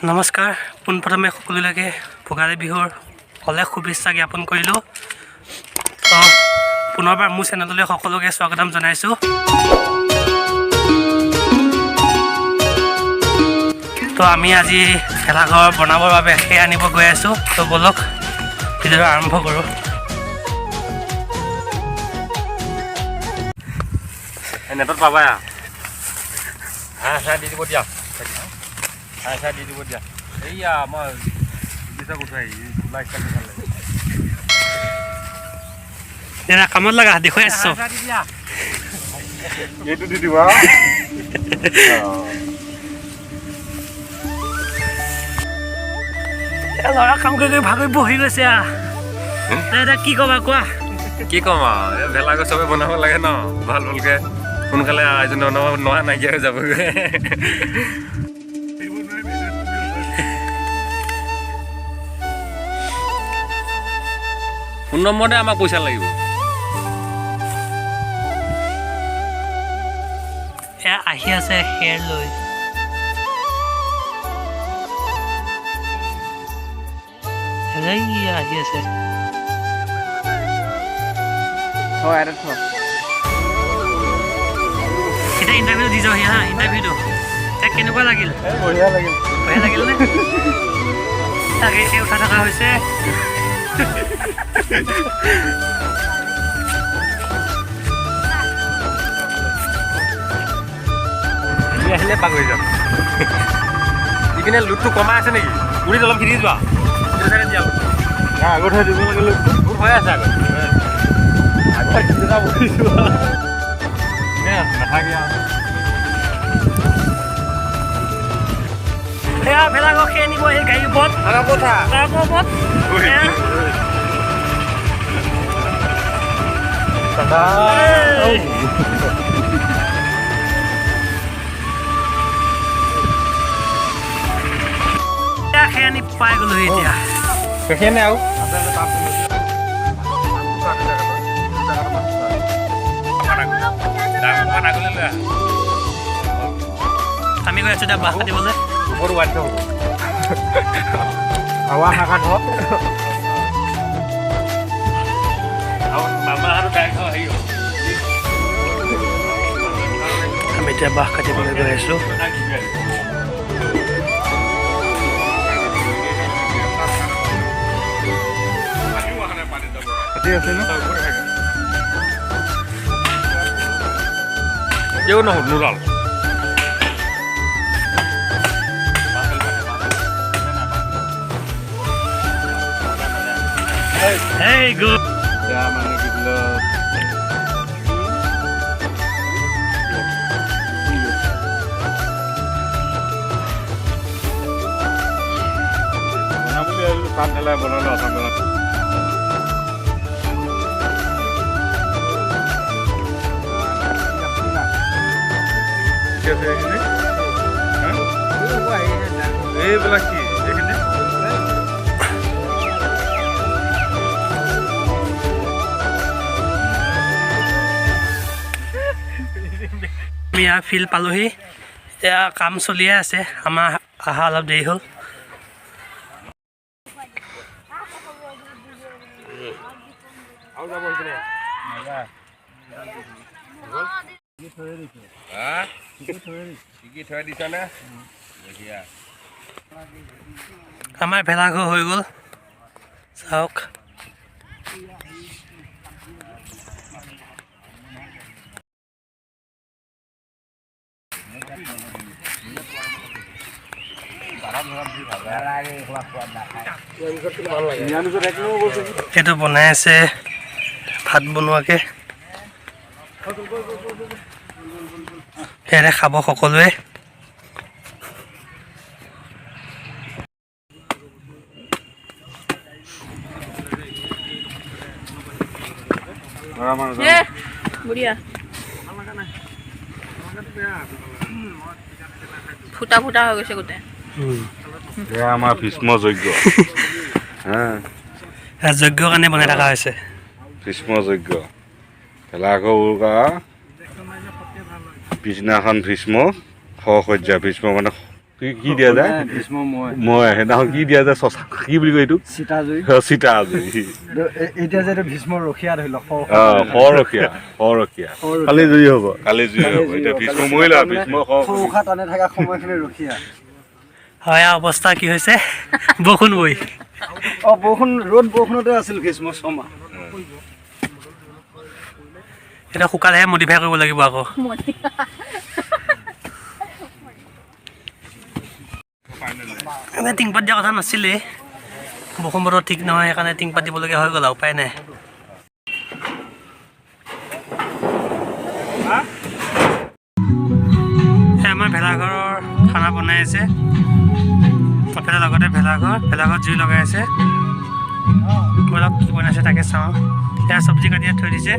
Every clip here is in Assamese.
নমস্কাৰ পোনপ্ৰথমে সকলোলৈকে ভোগালী বিহুৰ অলেখ শুভেচ্ছা জ্ঞাপন কৰিলোঁ। তো পুনৰবাৰ মোৰ চেনেললৈ সকলোকে স্বাগতম জনাইছোঁ। তো আমি আজি ভেলাঘৰ বনাবৰ বাবে সেই আনিব গৈ আছোঁ। তো বলক ভিডিঅ'টো আৰম্ভ কৰোঁ। নেটত পাবা হাঁহ দি দিব দিয়া হাঁহ দি দিব দিয়া এইয়া মই বিচাৰ উঠাই লাইক কাটি ভাল লাগে দেনা কামত লগা দেখুৱাই আছো এইটো দি দিবা ল'ৰা কাম কৰি ভাগৰি বহি গৈছে দাদা কি ক'বা কোৱা কি ক'ম আৰু ভেলাঘৰ চবে বনাব লাগে ন ভাল ভালকে সোনকালে আয়োজন নোহোৱা নাইকিয়া হৈ যাবগৈ ফোন নম্বৰতে আমাক পইচা লাগিব এয়া আহি আছে খেৰ লৈ আহি আছে এতিয়া ইণ্টাৰভিউ দি যাওঁ হা ইণ্টাৰভিউটো তাক কেনেকুৱা লাগিল বঢ়িয়া লাগিল নে তাকে উঠা থকা হৈছে আহিলে পাগৰি যাম ইপিনে লুটটো কমাই আছে নেকি উৰি অলপ ফিৰি যোৱা আগত দিব লাগে লুট হৈ আছে আগত নাথাকে সেয়া ভেলাঘৰ খেৰ নিব সেই গাড়ীৰ ওপৰত খেৰ আনি পাই গ'লো এতিয়া সেইখিনি আৰু আমি গৈ আছোঁ এতিয়া বাঁহ কাটিবলৈ ওপৰত বাধ্য হ'ব হাৱা শাখাত হওক আমি এতিয়া বাঁহ কাটিবলৈ গৈ আছোঁ কেউ নহ'ল নোলাল Hey, good. Ya, mana gitu Mana boleh lupa lah bola lah sambil Siapa yang ini? Hah? Belaki, yang ini? আমি ইয়াৰ ফিল্ড পালোহি এতিয়া কাম চলিয়ে আছে আমাৰ অহা অলপ দেৰি হ'ল আমাৰ ভেলাঘৰ হৈ গ'ল চাওক এইটো বনাই আছে ভাত বনোৱাকে সেয়াৰে খাব সকলোৱে ফুটা ফুটা হৈ গৈছে গোটেই আমাৰ ভীষ্ম যজ্ঞ যজ্ঞ কাৰণে বনাই থকা হৈছে ভীষ্ম যজ্ঞ ভেলাঘৰ উৰুকা পিছদিনাখন ভীষ্ম সশয্যা ভীষ্ম মানে কি দিয়া যায় ভীষ্ম মই সেইদিনাখন কি দিয়া যায় চচা কি বুলি কয় এইটো সীতাজয়ী চিতা আজৰি এতিয়া যে ভীষ্মৰ ৰখীয়া ধৰি লওক সৰখীয়া কালি জয়ী হ'ব এতিয়া ভীষ্ম মৰিলা ভীষ্ম উশাহ টানে থকা সময়খিনি ৰখীয়া হয় অৱস্থা কি হৈছে বৰষুণ বৈ বৰষুণ ৰ'দ বৰষুণতে আছিল ভীষ্ম ছমাহ এতিয়া শুকালেহে মডিফাই কৰিব লাগিব আকৌ এনে টিংপাত দিয়া কথা নাছিলে বৰষুণ বতৰ ঠিক নহয় সেইকাৰণে টিংপাত দিবলগীয়া হৈ গ'ল আৰু উপায় নাই আমাৰ ভেলাঘৰৰ খানা বনাই আছে তাতে লগতে ভেলাঘৰ জুই লগাই আছে বলক কি বনাইছে তাকে চাওঁ এয়া চব্জি কাটি থৈ দিছে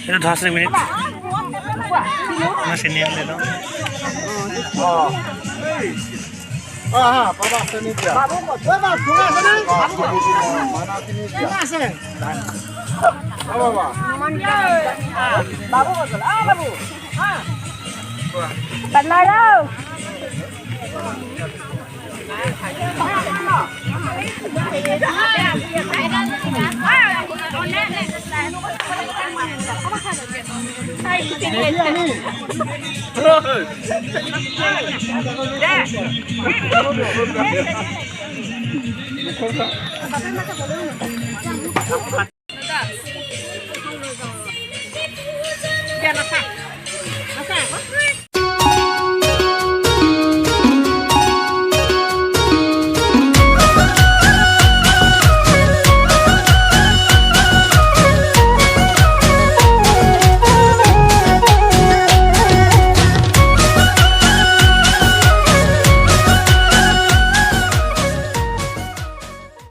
Itu 20 menit. Masih niat itu. Bapak sini dia. Bapak bunga sana. Mana sini dia? Bapak. Babu betul. Babu. Bentar đâu. Biar masak.